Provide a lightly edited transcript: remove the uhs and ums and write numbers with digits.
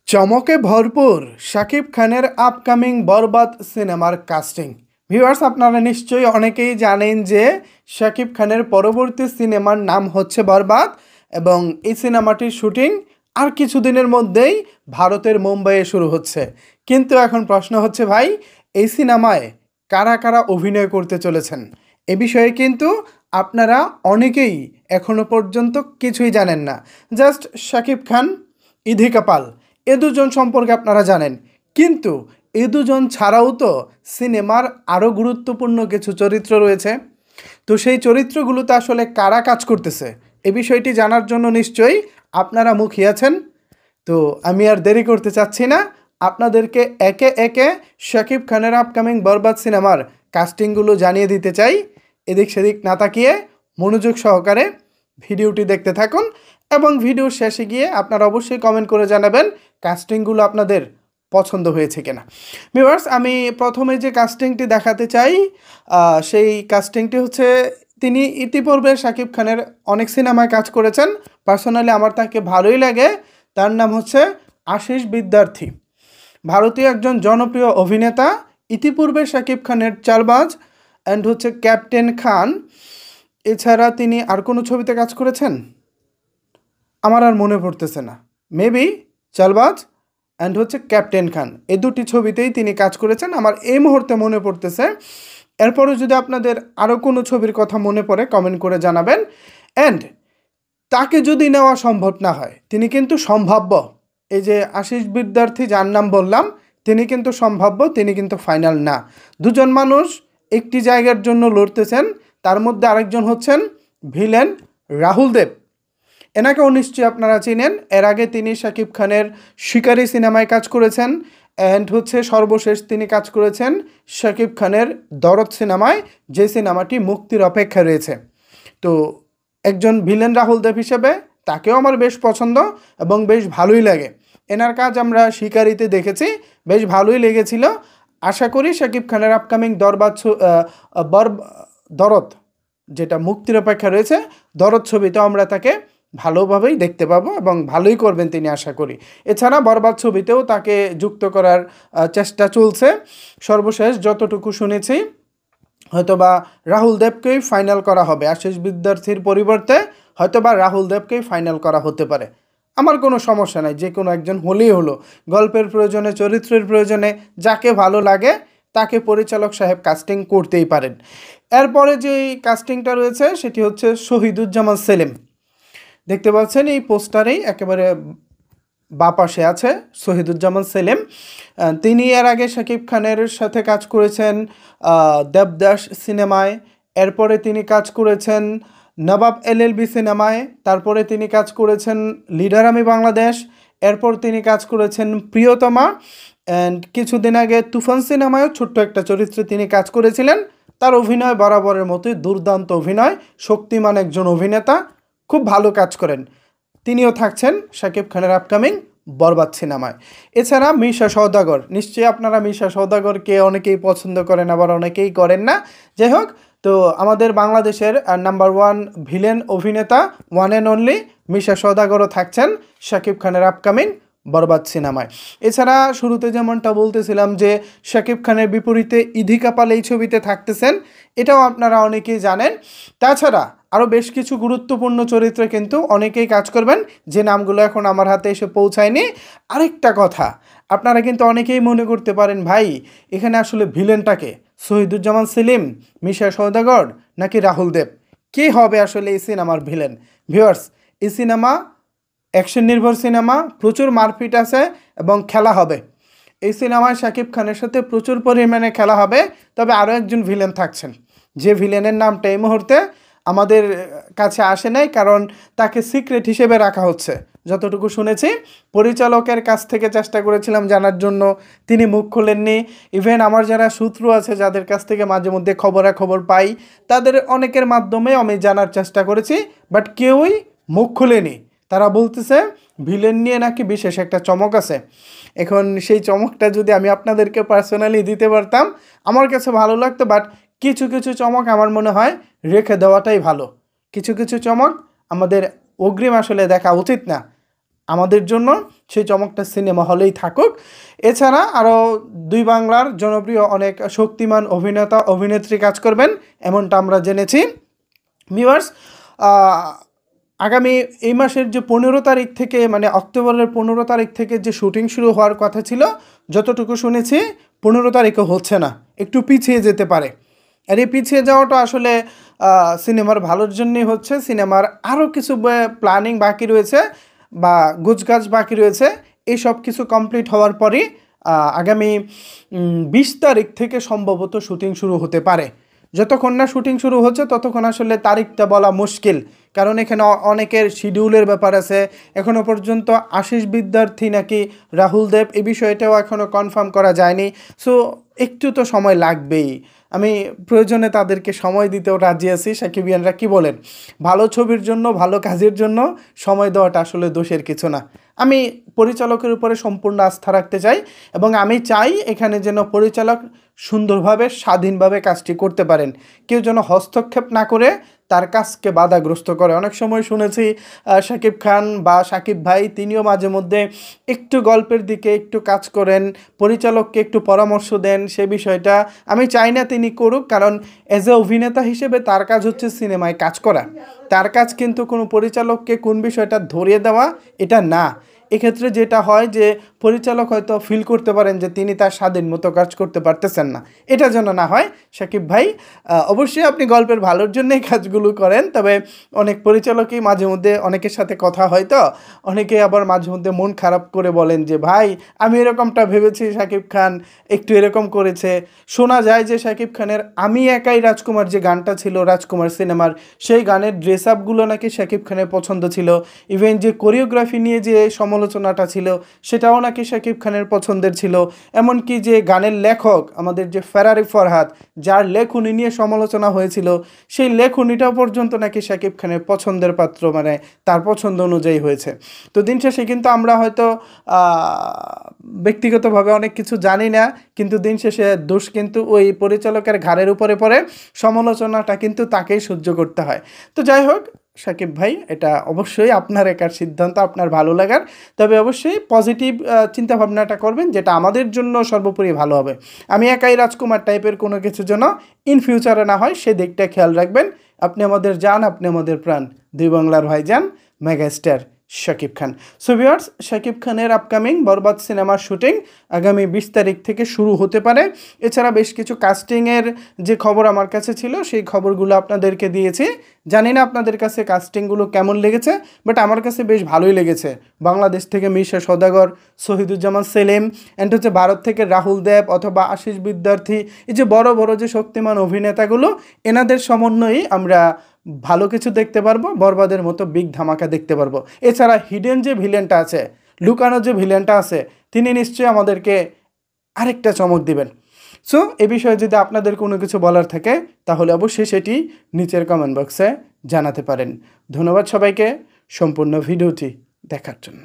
চমকে ভরপুর শাকিব খানের আপকামিং বরবাদ সিনেমার কাস্টিং। ভিউয়ার্স, আপনারা নিশ্চয়ই অনেকেই জানেন যে শাকিব খানের পরবর্তী সিনেমার নাম হচ্ছে বরবাদ এবং এই সিনেমাটির শুটিং আর কিছুদিনের মধ্যেই ভারতের মুম্বাইয়ে শুরু হচ্ছে। কিন্তু এখন প্রশ্ন হচ্ছে, ভাই, এই সিনেমায় কারা কারা অভিনয় করতে চলেছেন? এ বিষয়ে কিন্তু আপনারা অনেকেই এখনো পর্যন্ত কিছুই জানেন না। জাস্ট শাকিব খান, ইধিকা পাল, এ দুজন সম্পর্কে আপনারা জানেন, কিন্তু এ দুজন ছাড়াও তো সিনেমার আরও গুরুত্বপূর্ণ কিছু চরিত্র রয়েছে। তো সেই চরিত্রগুলোতে আসলে কারা কাজ করতেছে এ বিষয়টি জানার জন্য নিশ্চয়ই আপনারা মুখিয়ে আছেন। তো আমি আর দেরি করতে চাচ্ছি না, আপনাদেরকে একে একে শাকিব খানের আপকামিং বরবাদ সিনেমার কাস্টিংগুলো জানিয়ে দিতে চাই। এদিক সেদিক না তাকিয়ে মনোযোগ সহকারে ভিডিওটি দেখতে থাকুন এবং ভিডিওর শেষে গিয়ে আপনারা অবশ্যই কমেন্ট করে জানাবেন কাস্টিংগুলো আপনাদের পছন্দ হয়েছে কিনা। ভিউয়ার্স, আমি প্রথমে যে কাস্টিংটি দেখাতে চাই সেই কাস্টিংটি হচ্ছে, তিনি ইতিপূর্বে শাকিব খানের অনেক সিনেমায় কাজ করেছেন। পার্সোনালি আমার তাকে ভালোই লাগে। তার নাম হচ্ছে আশিস বিদ্যার্থী। ভারতীয় একজন জনপ্রিয় অভিনেতা। ইতিপূর্বে শাকিব খানের চালবাজ অ্যান্ড হচ্ছে ক্যাপ্টেন খান, এছাড়া তিনি আর কোনো ছবিতে কাজ করেছেন আমার আর মনে পড়তেছে না। মেবি চালবাজ অ্যান্ড হচ্ছে ক্যাপ্টেন খান, এই দুটি ছবিতেই তিনি কাজ করেছেন আমার এই মুহূর্তে মনে পড়তেছে। এরপরে যদি আপনাদের আরও কোনো ছবির কথা মনে পড়ে কমেন্ট করে জানাবেন। অ্যান্ড তাকে যদি নেওয়া সম্ভব না হয়, তিনি কিন্তু সম্ভাব্য। এই যে আশিস বিদ্যার্থী যার নাম বললাম, তিনি কিন্তু সম্ভাব্য, তিনি কিন্তু ফাইনাল না। দুজন মানুষ একটি জায়গার জন্য লড়তেছেন, তার মধ্যে আরেকজন হচ্ছেন ভিলেন রাহুল দেব। এনাকেও নিশ্চয়ই আপনারা চিনেন। এর আগে তিনি শাকিব খানের শিকারি সিনেমায় কাজ করেছেন অ্যান্ড হচ্ছে সর্বশেষ তিনি কাজ করেছেন শাকিব খানের দরদ সিনেমায়, যে সিনেমাটি মুক্তির অপেক্ষায় রয়েছে। তো একজন ভিলেন রাহুল দেব হিসেবে তাকেও আমার বেশ পছন্দ এবং বেশ ভালোই লাগে। এনার কাজ আমরা শিকারিতে দেখেছি, বেশ ভালোই লেগেছিল। আশা করি শাকিব খানের আপকামিং দরদ, যেটা মুক্তির অপেক্ষা রয়েছে, দরদ ছবিতেও আমরা তাকে ভালোভাবেই দেখতে পাবো এবং ভালোই করবেন তিনি, আশা করি। এছাড়া বরবাদ ছবিতেও তাকে যুক্ত করার চেষ্টা চলছে। সর্বশেষ যতটুকু শুনেছি, হয়তোবা রাহুল দেবকেই ফাইনাল করা হবে। আশিস বিদ্যার্থীর পরিবর্তে হয়তোবা রাহুল দেবকেই ফাইনাল করা হতে পারে। আমার কোনো সমস্যা নাই, যে কোনো একজন হলেই হলো। গল্পের প্রয়োজনে, চরিত্রের প্রয়োজনে যাকে ভালো লাগে তাকে পরিচালক সাহেব কাস্টিং করতেই পারেন। এরপরে যে কাস্টিংটা রয়েছে সেটি হচ্ছে শহীদুজ্জামান সেলিম। দেখতে পাচ্ছেন এই পোস্টারেই একেবারে বাপাশে আছে শহীদুজ্জামান সেলিম। তিনি এর আগে শাকিব খানের সাথে কাজ করেছেন দেবদাস সিনেমায়, এরপরে তিনি কাজ করেছেন নবাব এলএলবি সিনেমায়, তারপরে তিনি কাজ করেছেন লিডার আমি বাংলাদেশ, এরপর তিনি কাজ করেছেন প্রিয়তমা, অ্যান্ড কিছুদিন আগে তুফান সিনেমায়ও ছোট্ট একটা চরিত্রে তিনি কাজ করেছিলেন। তার অভিনয় বরাবরের মতোই দুর্দান্ত অভিনয়, শক্তিমান একজন অভিনেতা, খুব ভালো কাজ করেন। তিনিও থাকছেন শাকিব খানের আপকামিং বরবাদ সিনেমায়। এছাড়া মিশা সওদাগর, নিশ্চয়ই আপনারা মিশা সওদাগরকে অনেকেই পছন্দ করেন, আবার অনেকেই করেন না। যাই হোক, তো আমাদের বাংলাদেশের নাম্বার ওয়ান ভিলেন অভিনেতা, ওয়ান অ্যান্ড অনলি মিশা সওদাগরও থাকছেন শাকিব খানের আপকামিং বরবাদ সিনেমায়। এছাড়া শুরুতে যেমনটা বলতেছিলাম যে শাকিব খানের বিপরীতে ইধিকা পাল এই ছবিতে থাকতেছেন, এটাও আপনারা অনেকেই জানেন। তাছাড়া আরও বেশ কিছু গুরুত্বপূর্ণ চরিত্রে কিন্তু অনেকেই কাজ করবেন, যে নামগুলো এখন আমার হাতে এসে পৌঁছায়নি। আরেকটা কথা, আপনারা কিন্তু অনেকেই মনে করতে পারেন, ভাই এখানে আসলে ভিলেনটাকে শহীদুজ্জামান সেলিম, মিশা সওদাগর নাকি রাহুল দেব, কে হবে আসলে এই সিনেমার ভিলেন? ভিউয়ার্স, এই সিনেমা অ্যাকশন নির্ভর সিনেমা, প্রচুর মারপিট আছে এবং খেলা হবে। এই সিনেমায় শাকিব খানের সাথে প্রচুর পরিমাণে খেলা হবে। তবে আরও একজন ভিলেন থাকছেন, যে ভিলেনের নামটা এই মুহূর্তে আমাদের কাছে আসে নাই, কারণ তাকে সিক্রেট হিসেবে রাখা হচ্ছে। যতটুকু শুনেছি, পরিচালকের কাছ থেকে চেষ্টা করেছিলাম জানার জন্য, তিনি মুখ খোলেননি। ইভেন আমার যারা সূত্র আছে, যাদের কাছ থেকে মাঝে মধ্যে খবরাখবর পাই, তাদের অনেকের মাধ্যমে আমি জানার চেষ্টা করেছি, বাট কেউই মুখ খোলেনি। তারা বলতেছে ভিলেন নিয়ে নাকি বিশেষ একটা চমক আছে। এখন সেই চমকটা যদি আমি আপনাদেরকে পার্সোনালি দিতে পারতাম আমার কাছে ভালো লাগতো, বাট কিছু কিছু চমক আমার মনে হয় রেখে দেওয়াটাই ভালো। কিছু কিছু চমক আমাদের অগ্রিম আসলে দেখা উচিত না। আমাদের জন্য সেই চমকটা সিনেমা হলেই থাকুক। এছাড়া আরও দুই বাংলার জনপ্রিয় অনেক শক্তিমান অভিনেতা অভিনেত্রী কাজ করবেন এমনটা আমরা জেনেছি। ভিউয়ার্স, আগামী এই মাসের যে 15 তারিখ থেকে, মানে অক্টোবরের 15 তারিখ থেকে যে শুটিং শুরু হওয়ার কথা ছিল, যতটুকু শুনেছি 15 তারিখও হচ্ছে না, একটু পিছিয়ে যেতে পারে। আর এই পিছিয়ে যাওয়াটা আসলে সিনেমার ভালোর জন্যই হচ্ছে। সিনেমার আরও কিছু প্ল্যানিং বাকি রয়েছে বা গোছগাছ বাকি রয়েছে, এই সব কিছু কমপ্লিট হওয়ার পরই আগামী 20 তারিখ থেকে সম্ভবত শুটিং শুরু হতে পারে। যতক্ষণ না শুটিং শুরু হচ্ছে ততক্ষণ আসলে তারিখটা বলা মুশকিল, কারণ এখানে অনেকের শিডিউলের ব্যাপার আছে। এখনও পর্যন্ত আশিস বিদ্যার্থী নাকি রাহুল দেব, এই বিষয়টাও এখনও কনফার্ম করা যায়নি। সো একটু তো সময় লাগবেই। আমি প্রয়োজনে তাদেরকে সময় দিতেও রাজি আছি। সাকিবিয়ানরা কি বলেন? ভালো ছবির জন্য, ভালো কাজের জন্য সময় দেওয়াটা আসলে দোষের কিছু না। আমি পরিচালকের উপরে সম্পূর্ণ আস্থা রাখতে চাই এবং আমি চাই এখানে যেন পরিচালক সুন্দরভাবে স্বাধীনভাবে কাজটি করতে পারেন, কেউ যেন হস্তক্ষেপ না করে তার কাজকে বাধাগ্রস্ত করে। অনেক সময় শুনেছি শাকিব খান বা শাকিব ভাই তিনিও মাঝে মধ্যে একটু গল্পের দিকে একটু কাজ করেন, পরিচালককে একটু পরামর্শ দেন। সে বিষয়টা আমি চাই না তিনি করুক, কারণ অ্যাজ এ অভিনেতা হিসেবে তার কাজ হচ্ছে সিনেমায় কাজ করা। তার কাজ কিন্তু কোনো পরিচালককে কোন বিষয়টা ধরিয়ে দেওয়া এটা না। এক্ষেত্রে যেটা হয় যে পরিচালক হয়তো ফিল করতে পারেন যে তিনি তার স্বাধীন মতো কাজ করতে পারতেছেন না, এটা যেন না হয়। শাকিব ভাই, অবশ্যই আপনি গল্পের ভালোর জন্যই কাজগুলো করেন, তবে অনেক পরিচালকই মাঝে মধ্যে অনেকের সাথে কথা হয়, তো অনেকে আবার মাঝে মধ্যে মন খারাপ করে বলেন যে ভাই আমি এরকমটা ভেবেছি, শাকিব খান একটু এরকম করেছে। শোনা যায় যে শাকিব খানের আমি একাই রাজকুমার যে গানটা ছিল রাজকুমার সিনেমার, সেই গানের ড্রেস আপগুলো নাকি শাকিব খানের পছন্দ ছিল। ইভেন যে কোরিওগ্রাফি নিয়ে যে সমালোচনাটা ছিল সেটাও নাকি শাকিব খানের পছন্দের ছিল। এমনকি যে গানের লেখক আমাদের যে ফেরারি ফরহাদ, যার লেখনী নিয়ে সমালোচনা হয়েছিল, সেই লেখনীটাও পর্যন্ত নাকি শাকিব খানের পছন্দের পাত্র, মানে তার পছন্দ অনুযায়ী হয়েছে। তো দিন শেষে কিন্তু আমরা হয়তো ব্যক্তিগতভাবে অনেক কিছু জানি না, কিন্তু দিন শেষে দোষ কিন্তু ওই পরিচালকের ঘাড়ের উপরে পড়ে, সমালোচনাটা কিন্তু তাকেই সহ্য করতে হয়। তো যাই হোক শাকিব ভাই, এটা অবশ্যই আপনার একার সিদ্ধান্ত, আপনার ভালো লাগার, তবে অবশ্যই পজিটিভ চিন্তাভাবনাটা করবেন, যেটা আমাদের জন্য সর্বোপরি ভালো হবে। আমি একাই রাজকুমার টাইপের কোনো কিছু যেন ইন ফিউচারে না হয়, সে দিকটা খেয়াল রাখবেন। আপনি আমাদের জান, আপনি আমাদের প্রাণ, দুই বাংলার ভাইজান megastar Shakib Khan. So viewers, Shakib খানের আপকামিং বরবাদ সিনেমার শুটিং আগামী 20 তারিখ থেকে শুরু হতে পারে। এছাড়া বেশ কিছু কাস্টিংয়ের যে খবর আমার কাছে ছিল সেই খবরগুলো আপনাদেরকে দিয়েছি। জানি না আপনাদের কাছে কাস্টিংগুলো কেমন লেগেছে, বাট আমার কাছে বেশ ভালোই লেগেছে। বাংলাদেশ থেকে মিশা সওদাগর, শহীদুজ্জামান সেলিম, অ্যান্ড হচ্ছে ভারত থেকে রাহুল দেব অথবা আশিস বিদ্যার্থী, এই যে বড় বড় যে শক্তিমান অভিনেতাগুলো, এনাদের সমন্বয়েই আমরা ভালো কিছু দেখতে পারবো, বরবাদের মতো বিগ ধামাকা দেখতে পারবো। এছাড়া হিডেন যে ভিলেনটা আছে, লুকানো যে ভিলেনটা আছে, তিনি নিশ্চয়ই আমাদেরকে আরেকটা চমক দিবেন। সো এ বিষয়ে যদি আপনাদের কোনো কিছু বলার থাকে তাহলে অবশ্যই সেটি নিচের কমেন্ট বক্সে জানাতে পারেন। ধন্যবাদ সবাইকে সম্পূর্ণ ভিডিওটি দেখার জন্য।